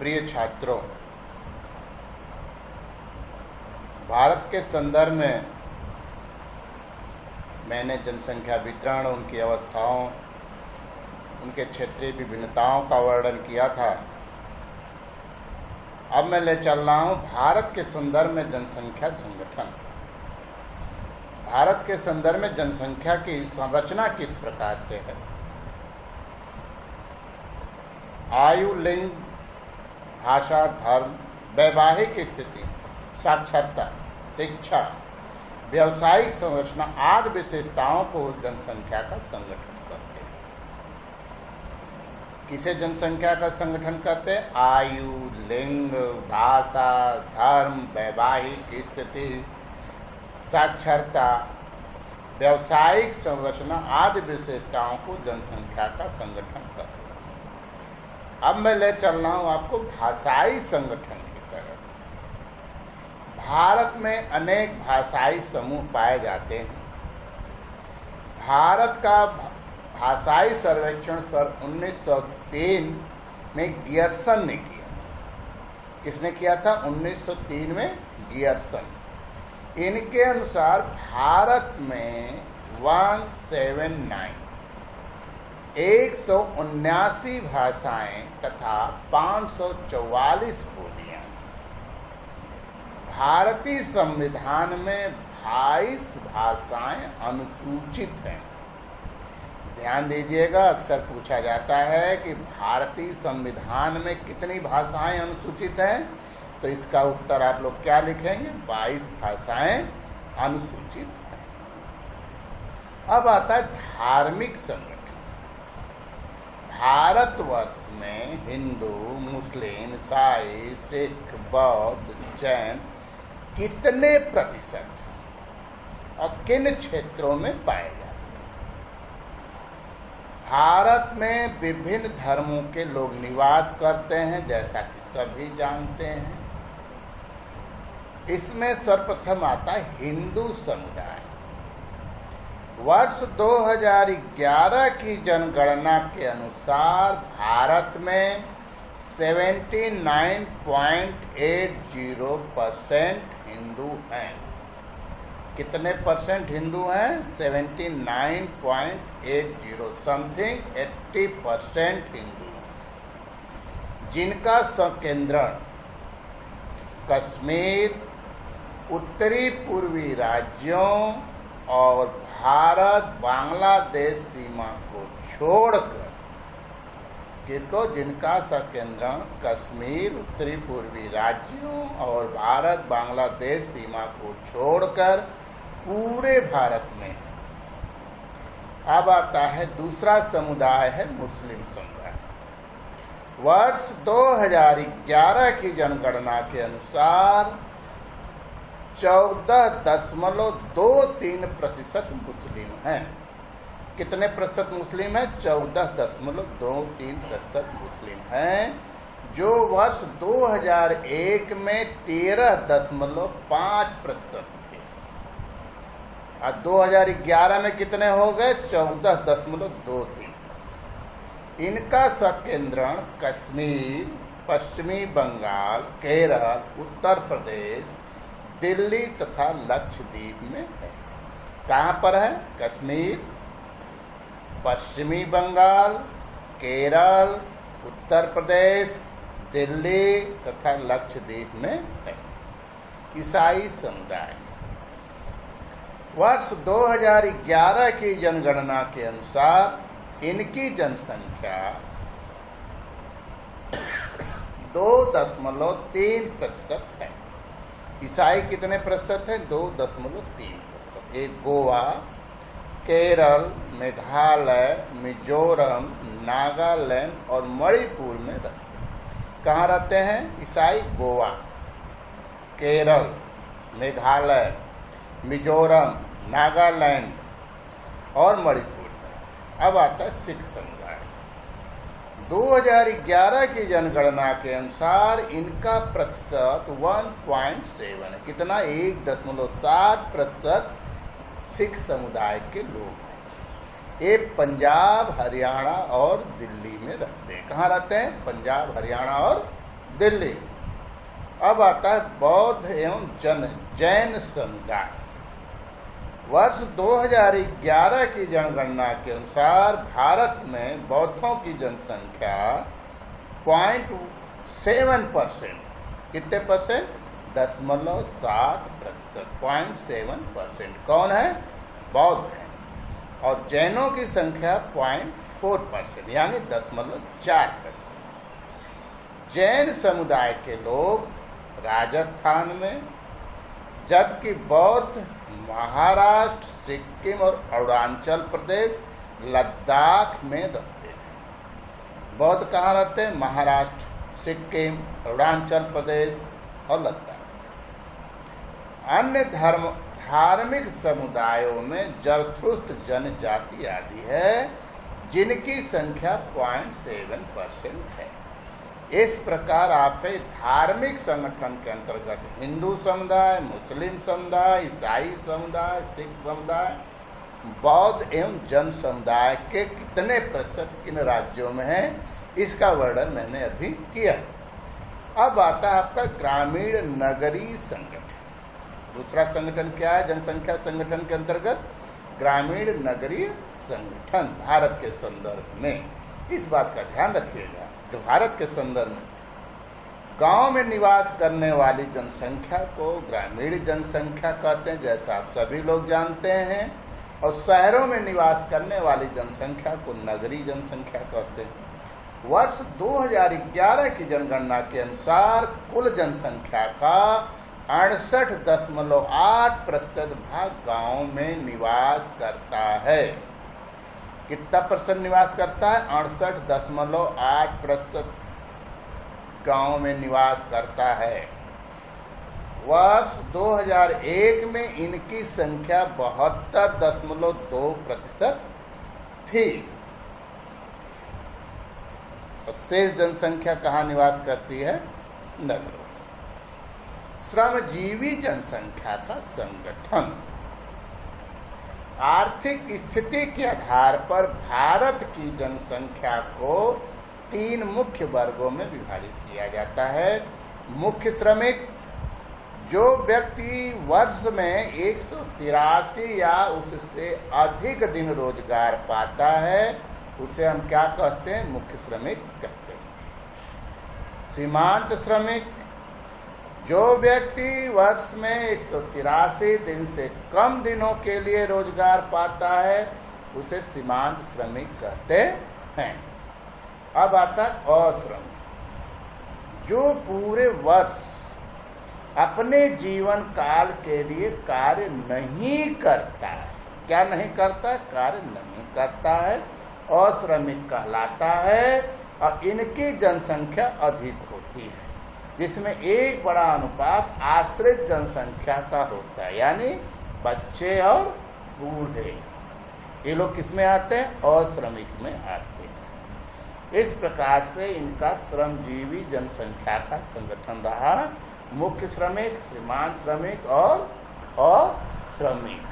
प्रिय छात्रों, भारत के संदर्भ में मैंने जनसंख्या वितरण, उनकी अवस्थाओं, उनके क्षेत्रीय विभिन्नताओं का वर्णन किया था। अब मैं ले चल रहा हूँ भारत के संदर्भ में जनसंख्या संगठन। भारत के संदर्भ में जनसंख्या की संरचना किस प्रकार से है। आयु, लिंग, भाषा, धर्म, वैवाहिक स्थिति, साक्षरता, शिक्षा, व्यावसायिक संरचना आदि विशेषताओं को जनसंख्या का संगठन कहते हैं। किसे जनसंख्या का संगठन कहते हैं? आयु, लिंग, भाषा, धर्म, वैवाहिक स्थिति, साक्षरता, व्यावसायिक संरचना आदि विशेषताओं को जनसंख्या का संगठन कहते हैं। अब मैं ले चल रहा हूँ आपको भाषाई संगठन की तरफ। भारत में अनेक भाषाई समूह पाए जाते हैं। भारत का भाषाई सर्वेक्षण सन 1903 में गियर्सन ने किया था। किसने किया था? 1903 में गियर्सन। इनके अनुसार भारत में 179 भाषाएं तथा 544 बोलियां। भारतीय संविधान में 22 भाषाएं अनुसूचित हैं। ध्यान दीजिएगा, अक्सर पूछा जाता है कि भारतीय संविधान में कितनी भाषाएं अनुसूचित हैं, तो इसका उत्तर आप लोग क्या लिखेंगे? 22 भाषाएं अनुसूचित हैं। अब आता है धार्मिक संगठन। भारतवर्ष में हिंदू, मुस्लिम, ईसाई, सिख, बौद्ध, जैन कितने प्रतिशत हैं और किन क्षेत्रों में पाए जाते हैं? भारत में विभिन्न धर्मों के लोग निवास करते हैं, जैसा कि सभी जानते हैं। इसमें सर्वप्रथम आता है हिंदू समुदाय। वर्ष 2011 की जनगणना के अनुसार भारत में 79.80% हिंदू हैं। कितने परसेंट हिंदू हैं? 79.80, समथिंग 80% हिंदू हैं, जिनका संकेंद्रण कश्मीर, उत्तरी पूर्वी राज्यों और भारत बांग्लादेश सीमा को छोड़कर, किसको? जिनका संकेंद्रण कश्मीर, उत्तरी पूर्वी राज्यों और भारत बांग्लादेश सीमा को छोड़कर पूरे भारत में है। अब आता है दूसरा समुदाय है मुस्लिम समुदाय। वर्ष 2011 की जनगणना के अनुसार 14.23% मुस्लिम हैं। कितने प्रतिशत मुस्लिम हैं? 14.23% मुस्लिम हैं, जो वर्ष 2001 में 13.5% थे। और 2011 में कितने हो गए? 14.23%। इनका संकेंद्रण कश्मीर, पश्चिमी बंगाल, केरल, उत्तर प्रदेश, दिल्ली तथा लक्षद्वीप में है। कहाँ पर है? कश्मीर, पश्चिमी बंगाल, केरल, उत्तर प्रदेश, दिल्ली तथा लक्षद्वीप में है। ईसाई समुदाय। वर्ष 2011 की जनगणना के अनुसार इनकी जनसंख्या 2.3% है। ईसाई कितने प्रतिशत है? 2.3%। एक गोवा, केरल, मेघालय, मिजोरम, नागालैंड और मणिपुर में रहते हैं। कहाँ रहते हैं ईसाई? गोवा, केरल, मेघालय, मिजोरम, नागालैंड और मणिपुर में रहते हैं। अब आता है सिख समुदाय। 2011 की जनगणना के अनुसार इनका प्रतिशत 1.7 है। कितना? 1.7% सिख समुदाय के लोग हैं। ये पंजाब, हरियाणा और दिल्ली में रहते हैं। कहाँ रहते हैं? पंजाब, हरियाणा और दिल्ली में। अब आता है बौद्ध एवं जैन समुदाय। वर्ष 2011 की जनगणना के अनुसार भारत में बौद्धों की जनसंख्या 0.7%, कितने परसेंट? 0.7%, 0.7%। कौन है? बौद्ध है। और जैनों की संख्या 0.4%, यानी 0.4%। जैन समुदाय के लोग राजस्थान में, जबकि बौद्ध महाराष्ट्र, सिक्किम और अरुणाचल प्रदेश, लद्दाख में रहते हैं। बौद्ध कहाँ रहते हैं? महाराष्ट्र, सिक्किम, अरुणाचल प्रदेश और लद्दाख। अन्य धार्मिक समुदायों में जरथुस्त्र जनजाति आदि है, जिनकी संख्या 0.7% है। इस प्रकार आपके धार्मिक संगठन के अंतर्गत हिंदू समुदाय, मुस्लिम समुदाय, ईसाई समुदाय, सिख समुदाय, बौद्ध एवं जैन समुदाय के कितने प्रतिशत किन राज्यों में है, इसका वर्णन मैंने अभी किया। अब आता है आपका ग्रामीण नगरीय संगठन। दूसरा संगठन क्या है जनसंख्या संगठन के अंतर्गत? ग्रामीण नगरीय संगठन। भारत के संदर्भ में इस बात का ध्यान रखिएगा कि भारत के संदर्भ में गांव में निवास करने वाली जनसंख्या को ग्रामीण जनसंख्या कहते हैं, जैसा आप सभी लोग जानते हैं, और शहरों में निवास करने वाली जनसंख्या को नगरीय जनसंख्या कहते हैं। वर्ष 2011 की जनगणना के अनुसार कुल जनसंख्या का 68.8% भाग गांव में निवास करता है। कितना परसेंट निवास करता है? 68.8% गांव में निवास करता है। वर्ष 2001 में इनकी संख्या 72.2% थी। और शेष जनसंख्या कहाँ निवास करती है? नगरों। श्रमजीवी जनसंख्या का संगठन। आर्थिक स्थिति के आधार पर भारत की जनसंख्या को 3 मुख्य वर्गों में विभाजित किया जाता है। मुख्य श्रमिक, जो व्यक्ति वर्ष में 183 या उससे अधिक दिन रोजगार पाता है, उसे हम क्या कहते हैं? मुख्य श्रमिक कहते हैं। सीमांत श्रमिक, जो व्यक्ति वर्ष में 183 दिन से कम दिनों के लिए रोजगार पाता है, उसे सीमांत श्रमिक कहते हैं। अब आता है अश्रमिक, जो पूरे वर्ष अपने जीवन काल के लिए कार्य नहीं करता है। क्या नहीं करता? कार्य नहीं करता है, अश्रमिक कहलाता है। और इनकी जनसंख्या अधिक होती है, जिसमें एक बड़ा अनुपात आश्रित जनसंख्या का होता है, यानी बच्चे और बूढ़े। ये लोग किसमें आते हैं? अश्रमिक में आते हैं। इस प्रकार से इनका श्रमजीवी जनसंख्या का संगठन रहा। मुख्य श्रमिक, सीमांत श्रमिक और अश्रमिक।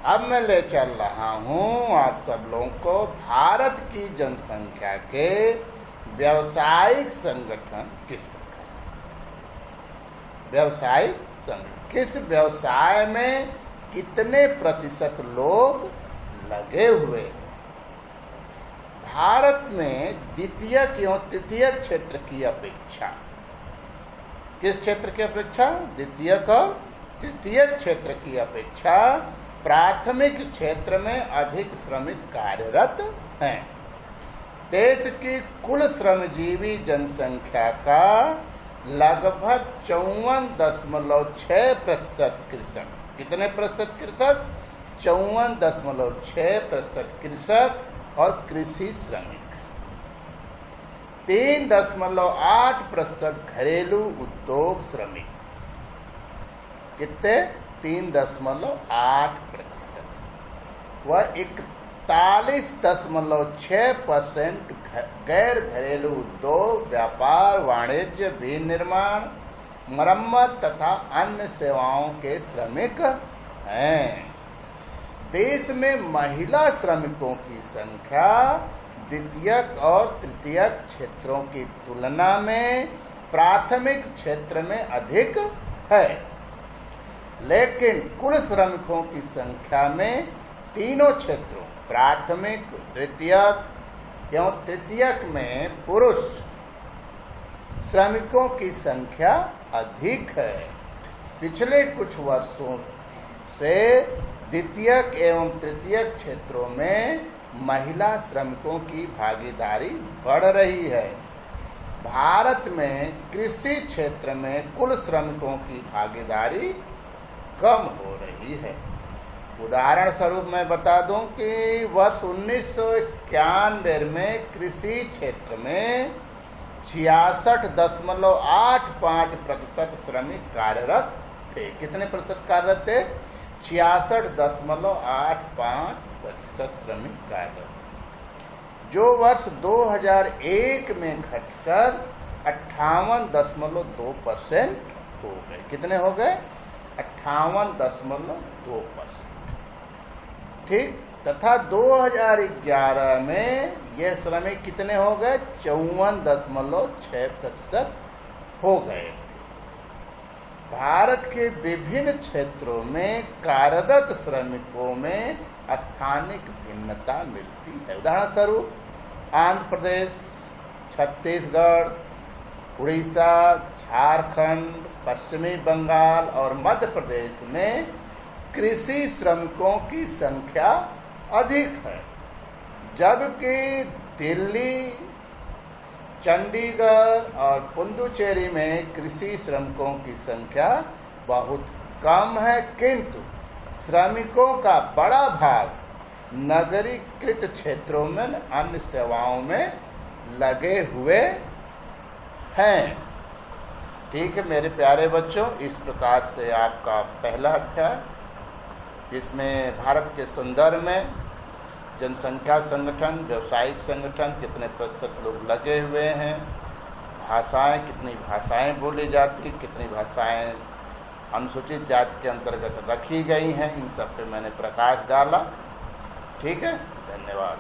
अब मैं ले चल रहा हूं आप सब लोगों को भारत की जनसंख्या के व्यावसायिक संगठन किस प्रकार। व्यावसायिक संगठन, किस व्यवसाय में कितने प्रतिशत लोग लगे हुए हैं। भारत में द्वितीयक एवं तृतीयक क्षेत्र की अपेक्षा, किस क्षेत्र की अपेक्षा? द्वितीयक और तृतीयक क्षेत्र की अपेक्षा प्राथमिक क्षेत्र में अधिक श्रमिक कार्यरत हैं। देश की कुल श्रमजीवी जनसंख्या का लगभग 54.6% कृषक। कितने प्रतिशत कृषक? 54.6% कृषक और कृषि श्रमिक। 3.8% घरेलू उद्योग श्रमिक। कितने? 3.8%। वह 41.6% गैर घरेलू उद्योग, व्यापार, वाणिज्य, विनिर्माण, मरम्मत तथा अन्य सेवाओं के श्रमिक हैं। देश में महिला श्रमिकों की संख्या द्वितीयक और तृतीयक क्षेत्रों की तुलना में प्राथमिक क्षेत्र में अधिक है, लेकिन कुल श्रमिकों की संख्या में तीनों क्षेत्रों प्राथमिक, द्वितीयक एवं तृतीयक में पुरुष श्रमिकों की संख्या अधिक है। पिछले कुछ वर्षों से द्वितीयक एवं तृतीयक क्षेत्रों में महिला श्रमिकों की भागीदारी बढ़ रही है। भारत में कृषि क्षेत्र में कुल श्रमिकों की भागीदारी कम हो रही है। उदाहरण स्वरूप मैं बता दूं कि वर्ष 1991 में कृषि क्षेत्र में 66.85% श्रमिक कार्यरत थे। कितने प्रतिशत कार्यरत थे? 66.85% श्रमिक कार्यरत, जो वर्ष 2001 में घटकर 58.2% हो गए। कितने हो गए? 58.2%। ठीक। तथा 2011 में ये श्रमिक कितने हो गए? 54.6% हो गए। भारत के विभिन्न क्षेत्रों में कार्यरत श्रमिकों में स्थानिक भिन्नता मिलती है। उदाहरण स्वरूप आंध्र प्रदेश, छत्तीसगढ़, उड़ीसा, झारखंड, पश्चिमी बंगाल और मध्य प्रदेश में कृषि श्रमिकों की संख्या अधिक है, जबकि दिल्ली, चंडीगढ़ और पुडुचेरी में कृषि श्रमिकों की संख्या बहुत कम है, किंतु श्रमिकों का बड़ा भाग नगरीकृत क्षेत्रों में अन्य सेवाओं में लगे हुए हैं। ठीक है मेरे प्यारे बच्चों, इस प्रकार से आपका पहला अध्याय, जिसमें भारत के संदर्भ में जनसंख्या संगठन, व्यवसायिक संगठन, कितने प्रतिशत लोग लगे हुए हैं, भाषाएं, कितनी भाषाएं बोली जाती, कितनी भाषाएं अनुसूचित जाति के अंतर्गत रखी गई हैं, इन सब पे मैंने प्रकाश डाला। ठीक है, धन्यवाद।